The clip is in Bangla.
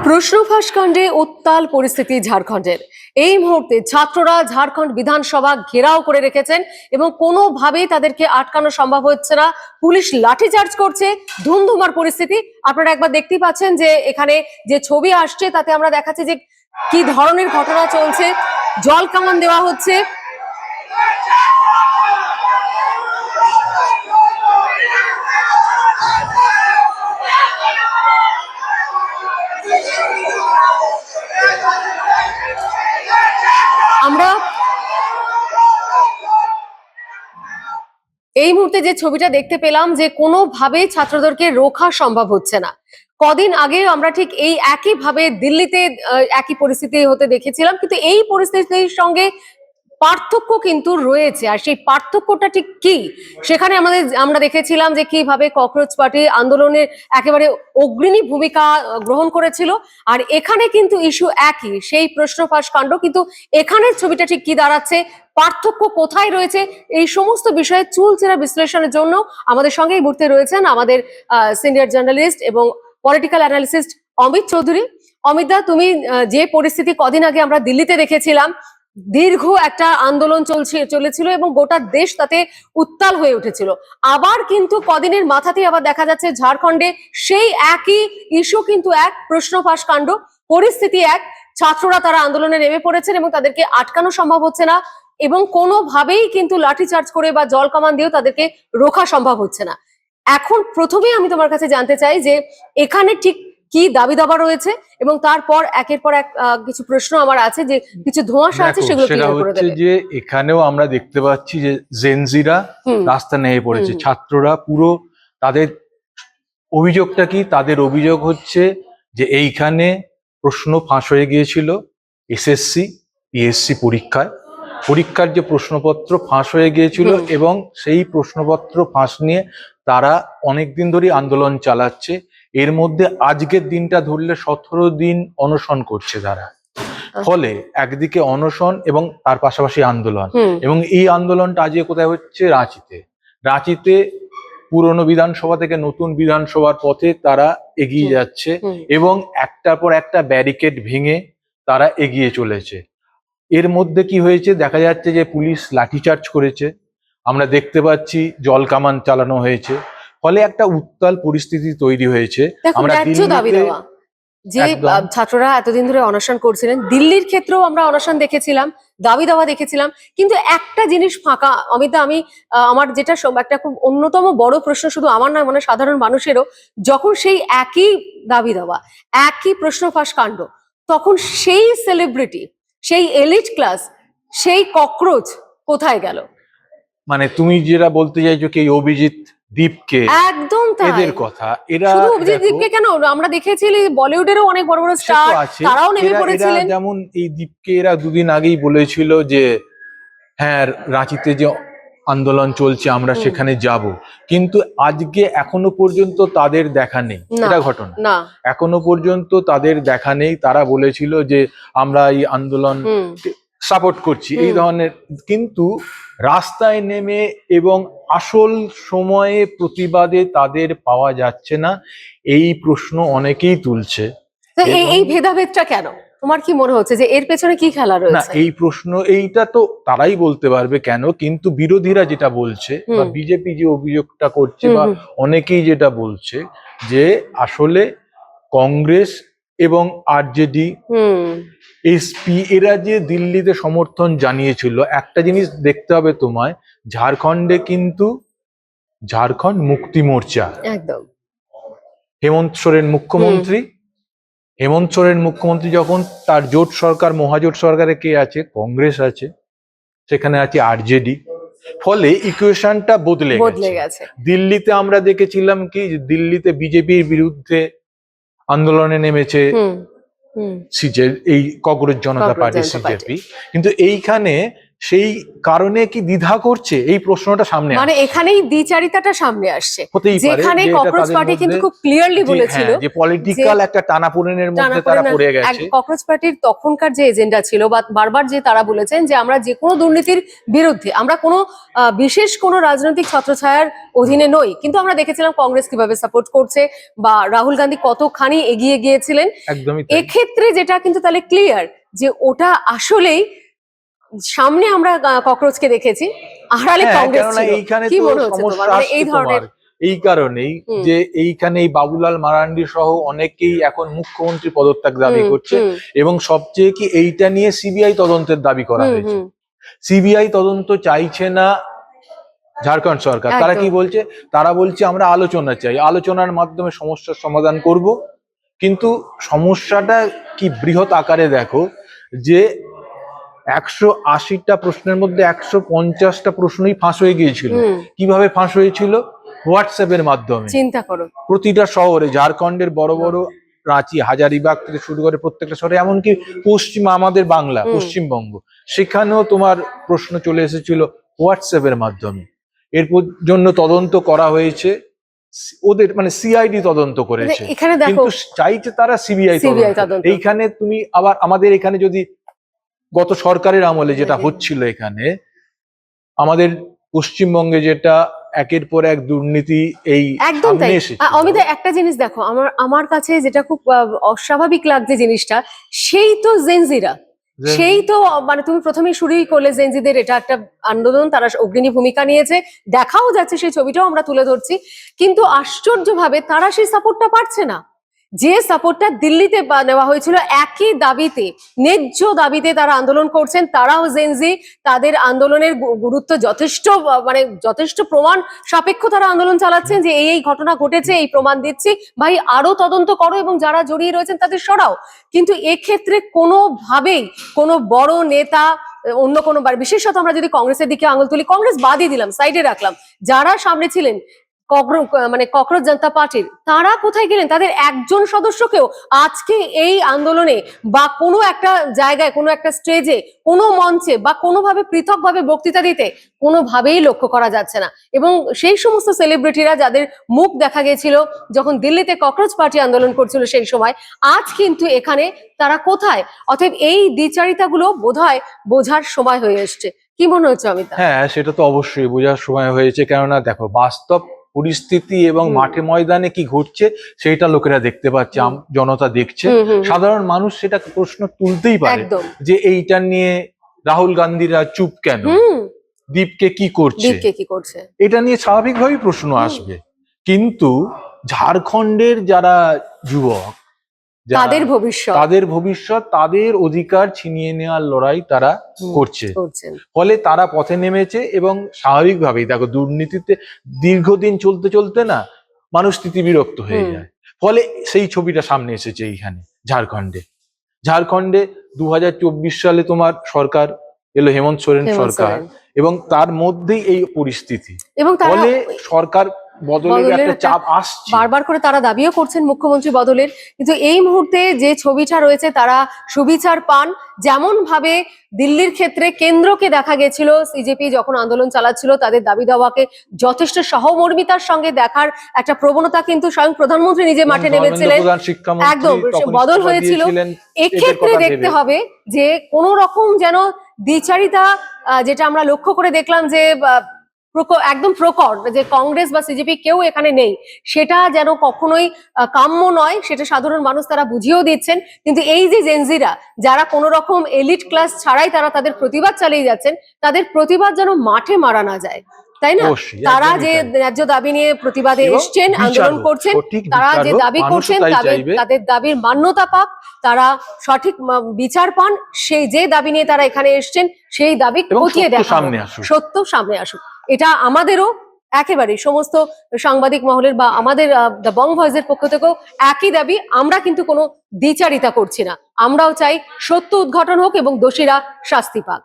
প্রশ্নফাঁস কাণ্ডে উত্তাল পরিস্থিতি ঝাড়খণ্ডের। এই মুহূর্তে ছাত্ররা ঝাড়খণ্ড বিধানসভা ঘেরাও করে রেখেছেন এবং কোনোভাবেই তাদেরকে আটকানো সম্ভব হচ্ছে না। পুলিশ লাঠিচার্জ করছে, ধুমধুমার পরিস্থিতি। আপনারা একবার দেখতেই পাচ্ছেন যে এখানে যে ছবি আসছে তাতে আমরা দেখাচ্ছি যে কি ধরনের ঘটনা চলছে। জল কামান দেওয়া হচ্ছে। আমরা এই মুহূর্তে যে ছবিটা দেখতে পেলাম যে কোনোভাবেই ছাত্রদেরকে রোখা সম্ভব হচ্ছে না। কদিন আগে আমরা ঠিক এই একইভাবে দিল্লিতে একই পরিস্থিতি হতে দেখেছিলাম, কিন্তু এই পরিস্থিতির সঙ্গে পার্থক্য কিন্তু রয়েছে। আর সেই পার্থক্যটা ঠিক কি, সেখানে আমরা দেখেছিলাম যে কিভাবে ককরোচ পার্টি আন্দোলনের একেবারে অগ্রণী ভূমিকা গ্রহণ করেছিল। আর এখানে কিন্তু ইস্যু একই, সেই প্রশ্নফাঁস কাণ্ড। কিন্তু এখানের ছবিটা ঠিক কি দাঁড়াচ্ছে, পার্থক্য কোথায় রয়েছে, এই সমস্ত বিষয়ে চুলচেরা বিশ্লেষণের জন্য আমাদের সঙ্গে এই মুহূর্তে রয়েছেন আমাদের সিনিয়র জার্নালিস্ট এবং পলিটিক্যাল অ্যানালিস্ট অমিত চৌধুরী। অমিত দা, তুমি যে পরিস্থিতি কদিন আগে আমরা দিল্লিতে দেখেছিলাম, দীর্ঘ একটা আন্দোলন চলেছিল এবং গোটা দেশ তাতে উত্তাল হয়ে উঠেছিল। আবার কিন্তু কদিনের মাথাতেই আবার দেখা যাচ্ছে ঝাড়খণ্ডে সেই একই ইস্যু, কিন্তু এক প্রশ্নফাঁস কাণ্ড, পরিস্থিতি এক। ছাত্ররা তারা আন্দোলনে নেমে পড়েছেন এবং তাদেরকে আটকানো সম্ভব হচ্ছে না এবং কোনোভাবেই কিন্তু লাঠিচার্জ করে বা জল কামান দিয়েও তাদেরকে রোখা সম্ভব হচ্ছে না। এখন প্রথমেই আমি তোমার কাছে জানতে চাই যে এখানে ঠিক কি দাবি দাবা রয়েছে এবং তারপর একের পর এক কিছু প্রশ্ন আমার আছে, যে কিছু ধোঁয়াশা আছে সেগুলো ক্লিয়ার করে দেবে। যে এখানেও আমরা দেখতে পাচ্ছি যে জেনজিরা রাস্তা নেমে পড়েছে, ছাত্ররা পুরো। তাদের অভিযোগটা কি? তাদের অভিযোগ হচ্ছে যে এইখানে প্রশ্ন ফাঁস হয়ে গিয়েছিল এসএসসি পিএসসি পরীক্ষার যে প্রশ্নপত্র ফাঁস হয়ে গিয়েছিল এবং সেই প্রশ্নপত্র ফাঁস নিয়ে তারা অনেকদিন ধরে আন্দোলন চালাচ্ছে। এর মধ্যে আজকের দিনটা ধরলে 17 দিন অনশন করছে তারা। ফলে একদিকে অনশন এবং তার পাশাপাশি আন্দোলন, এবং এই আন্দোলনটা আজকে কোথায় হচ্ছে? রাঁচিতে পুরনো বিধানসভা থেকে নতুন বিধানসভার পথে তারা এগিয়ে যাচ্ছে এবং একটার পর একটা ব্যারিকেড ভেঙে তারা এগিয়ে চলেছে। এর মধ্যে কি হয়েছে? দেখা যাচ্ছে যে পুলিশ লাঠিচার্জ করেছে, আমরা দেখতে পাচ্ছি জল কামান চালানো হয়েছে। ফলে একটা উত্তাল পরিস্থিতি তৈরি হয়েছে। আমরা যে ছাত্ররা এতদিন ধরে অনশন করছিলেন, দিল্লির ক্ষেত্রেও আমরা অনশন দেখেছিলাম, দাবি দাওয়া দেখেছিলাম, কিন্তু একটা জিনিস ফাঁকা। অমিতা, আমি আমার যেটা একটা খুব অন্যতম বড় প্রশ্ন, শুধু আমার নয়, মানে সাধারণ মানুষেরও, যখন সেই একই দাবি দাওয়া, একই প্রশ্নফাঁস কাণ্ড, তখন সেই সেলিব্রিটি, সেই এলিট ক্লাস, সেই ককরোচ কোথায় গেল? মানে তুমি যেটা বলতে চাইছো কি অভিজিৎ দীপকে, একদম এদের কথা। এরা শুধু অভিজিৎ দীপকে কেন, আমরা দেখেছি বলিউডেরও অনেক বড় বড় স্টার, তারাও নেমে পড়েছিলেন। যেমন এই দীপকে এরা দুদিন আগেই বলেছিল যে হ্যাঁ রাঁচিতে যে আন্দোলন চলছে আমরা সেখানে যাব, কিন্তু আজকে এখনো পর্যন্ত তাদের দেখা নেই। এটা ঘটনা, এখনো পর্যন্ত তাদের দেখা নেই। তারা বলেছিল যে আমরা এই আন্দোলন সাপোর্ট করছি এই ধরনের, কিন্তু রাস্তায় নেমে এবং আসল সময়ে প্রতিবাদে তাদের পাওয়া যাচ্ছে না। এই প্রশ্ন অনেকেই তুলছে। এই ভেদাভেদটা কেন? তোমার কি মনে হচ্ছে যে এর পেছনে কি খেলা রয়েছে? না, এই প্রশ্ন এইটা তো তারাই বলতে পারবে কেন, কিন্তু বিরোধীরা যেটা বলছে বা বিজেপি যে অভিযোগটা করছে বা অনেকেই যেটা বলছে যে আসলে কংগ্রেস এবং আরজেডি এসপি এরা যে দিল্লিতে সমর্থন জানিয়েছিল, একটা জিনিস দেখতে হবে তোমায়, ঝাড়খণ্ডে কিন্তু ঝাড়খণ্ড মুক্তি মোর্চা, একদম হেমন্ত সোরেন মুখ্যমন্ত্রী যখন তার জোট সরকার, মহাজোট সরকারে কে আছে? কংগ্রেস আছে, সেখানে আছে আরজেডি। ফলে ইকুয়েশনটা বদলে গেছে। দিল্লিতে আমরা দেখেছিলাম কি দিল্লিতে বিজেপির বিরুদ্ধে আন্দোলনে নেমেছে এই ককরোচ জনতা পার্টি সিজেপি, কিন্তু এইখানে সেই কারণে কি দ্বিধা করছে, এই প্রশ্নটা সামনে মানে এখানেই দ্বিচারিতাটা সামনে আসছে, হতেই পারে যেখানে যে এটা ককরোচ তাদের পার্টি কিন্তু মধ্যে খুব ক্লিয়ারলি বলেছিল যে পলিটিক্যাল একটা টানাপোড়েনের মধ্যে তারা পড়ে গেছে। ককরোচ পার্টির তখনকার যে এজেন্ডা ছিল বা বারবার যে তারা বলেছেন যে আমরা যে কোনো দুর্নীতির বিরুদ্ধে, আমরা কোনো বিশেষ কোনো রাজনৈতিক ছত্রছায়ার অধীনে নই, কিন্তু আমরা দেখেছিলাম কংগ্রেস কিভাবে সাপোর্ট করছে বা রাহুল গান্ধী কতখানি এগিয়ে গিয়েছিলেন। একদমই এক্ষেত্রে যেটা কিন্তু তাহলে ক্লিয়ার যে ওটা আসলেই সামনে আমরা ককরোচকে দেখেছি, আড়ালে কংগ্রেস ছিল। এইখানে কি তো মনে হচ্ছে তোমার, সমস্যা মানে আসছে এই ধরনের? এই কারণেই যে এইখানে এই বাবুলাল মারান্ডি সহ অনেকেই এখন মুখ্যমন্ত্রী পদত্যাগ দাবি করছে, এবং সবচেয়ে কি এইটা নিয়ে সিবিআই তদন্তের দাবি করা হয়েছে। সিবিআই তদন্ত চাইছে না ঝাড়খণ্ড সরকার, তারা কি বলছে, তারা বলছে আমরা আলোচনা চাই, আলোচনার মাধ্যমে সমস্যার সমাধান করব। কিন্তু সমস্যাটা কি বৃহৎ আকারে দেখো, যে 180টা প্রশ্নের মধ্যে 150টা প্রশ্নই ফাঁস হয়ে গিয়েছিল। কিভাবে ফাঁস হয়েছিল? হোয়াটসঅ্যাপের মাধ্যমে। চিন্তা করো, প্রতিটা শহরে, ঝাড়খণ্ডের বড় বড় রাঁচি, হাজারিবাগ থেকে শুরু করে প্রত্যেকটা শহরে, এমনকি আমাদের বাংলা পশ্চিমবঙ্গ, সেখানেও তোমার প্রশ্ন চলে এসেছিল হোয়াটসঅ্যাপের মাধ্যমে। এর জন্য তদন্ত করা হয়েছে, ওদের মানে সিআইডি তদন্ত করেছে, কিন্তু চাইছে তারা সিবিআই তদন্ত। এইখানে তুমি আবার আমাদের এখানে যদি গত সরকারের আমলে যেটা হচ্ছিল, এখানে আমাদের পশ্চিমবঙ্গে যেটা একের পর এক দুর্নীতি এই একদম তাই। অমিতা, একটা জিনিস দেখো, আমার কাছে যেটা খুব অস্বাভাবিক লাগছে জিনিসটা, সেই তো জেনজিরা, সেই তো মানে তুমি প্রথমে শুরুই করলে জেনজিদের এটা একটা আন্দোলন, তারা অগ্রণী ভূমিকা নিয়েছে, দেখাও যাচ্ছে, সেই ছবিটাও আমরা তুলে ধরছি, কিন্তু আশ্চর্যভাবে তারা সেই সাপোর্টটা পাচ্ছে না যে সাপোর্টটা দিল্লিতে নেওয়া হয়েছিল। একই দাবিতে, ন্যায্য দাবিতে তারা আন্দোলন করছেন, তারাও জেনজি, তাদের আন্দোলনের গুরুত্ব যথেষ্ট, মানে যথেষ্ট প্রমাণ সাপেক্ষ তারা আন্দোলন চালাচ্ছেন যে এই ঘটনা ঘটেছে, এই প্রমাণ দিচ্ছি, ভাই আরো তদন্ত করো এবং যারা জড়িয়ে রয়েছেন তাদের সরাও। কিন্তু এক্ষেত্রে কোনোভাবেই কোনো বড় নেতা, অন্য কোনো, বিশেষত আমরা যদি কংগ্রেসের দিকে আঙুল তুলি, কংগ্রেস বাদই দিলাম, সাইডে রাখলাম, যারা সামনে ছিলেন ককরোচ জনতা পার্টির, তারা কোথায় গেলেন? তাদের একজন সদস্যকেও আজকে এই আন্দোলনে বা কোনো একটা জায়গায়, কোনো একটা স্টেজে, কোনো মঞ্চে বা কোনোভাবে পৃথকভাবে বক্তৃতা দিতে কোনোভাবেই লক্ষ্য করা যাচ্ছে না। এবং সেই সমস্ত সেলিব্রিটিরা যাদের মুখ দেখা গেছিল যখন দিল্লিতে ককরোচ পার্টি আন্দোলন করছিল সেই সময়, আজ কিন্তু এখানে তারা কোথায়? অতএব এই দ্বিচারিতাগুলো বোধহয় বোঝার সময় হয়ে এসছে। কি মনে হচ্ছে অমিতা? হ্যাঁ, সেটা তো অবশ্যই বোঝার সময় হয়েছে, কেননা দেখো বাস্তব পরিস্থিতি এবং মাঠে ময়দানে কি ঘটছে সেটা লোকেরা দেখতে পাচ্ছে, জনতা দেখছে, সাধারণ মানুষ সেটা প্রশ্ন তুলতেই পারে যে এইটা নিয়ে রাহুল গান্ধীরা চুপ কেন, দীপকে কি করছে, এটা নিয়ে স্বাভাবিকভাবেই প্রশ্ন আসবে। কিন্তু ঝাড়খণ্ডের যারা যুবক, তাদের ভবিষ্যৎ, তাদের অধিকার ছিনিয়ে নেওয়ার লড়াই তারা করছে, ফলে তারা পথে নেমেছে। এবং স্বাভাবিকভাবেই দেখো, দুর্নীতিতে দীর্ঘদিন চলতে চলতে না মানুষ স্থিতিবিরক্ত হয়ে যায়, ফলে সেই ছবিটা সামনে এসেছে এইখানে ঝাড়খণ্ডে 2024 সালে তোমার সরকার এলো, হেমন্ত সোরেন সরকার, এবং তার মধ্যেই এই পরিস্থিতি, এবং ফলে সরকার বদলের একটা চাপ আসছে। বারবার করে তারা দাবিও করছেন মুখ্যমন্ত্রী বদলের, কিন্তু এই মুহূর্তে যে ছবিটা রয়েছে, তারা সুবিচার পান। যেমন ভাবে দিল্লির ক্ষেত্রে কেন্দ্রকে দেখা গেছিল, সিজেপি যখন আন্দোলন চালাচ্ছিল, তাদের দাবি দাওয়াকে যথেষ্ট সহমর্মিতার সঙ্গে দেখার একটা প্রবণতা কিন্তু স্বয়ং প্রধানমন্ত্রী নিজে মাঠে নেমেছিলেন, একদম বদল হয়েছিল। এক্ষেত্রে দেখতে হবে যে কোন রকম যেন দ্বিচারিতা, যেটা আমরা লক্ষ্য করে দেখলাম যে একদম প্রকট, যে কংগ্রেস বা সিজেপি কেউ এখানে নেই, সেটা যেন কখনোই কাম্য নয়, সেটা সাধারণ মানুষ তারা বুঝিয়েও দিচ্ছেন। কিন্তু এই যে জেনজিরা, যারা কোনো রকম এলিট ক্লাস ছাড়াই তারা তাদের প্রতিবাদ চালিয়ে যাচ্ছেন, তাদের প্রতিবাদ যেন মাঠে মারা না যায়, তাই না? তারা যে ন্যায্য দাবি নিয়ে প্রতিবাদে এসছেন, আন্দোলন করছেন, তারা যে দাবি করছেন তাদের দাবির মান্যতা পাক, তারা সঠিক বিচার পান, সেই যে দাবি নিয়ে তারা এখানে এসছেন সেই দাবি খতিয়ে দেখা, সত্য সামনে আসুক। এটা আমাদেরও একেবারে সমস্ত সাংবাদিক মহলের বা আমাদের দ্য বং ভয়েসের পক্ষ থেকেও একই দাবি। আমরা কিন্তু কোনো দ্বিচারিতা করছি না, আমরাও চাই সত্য উদ্ঘাটন হোক এবং দোষীরা শাস্তি পাক।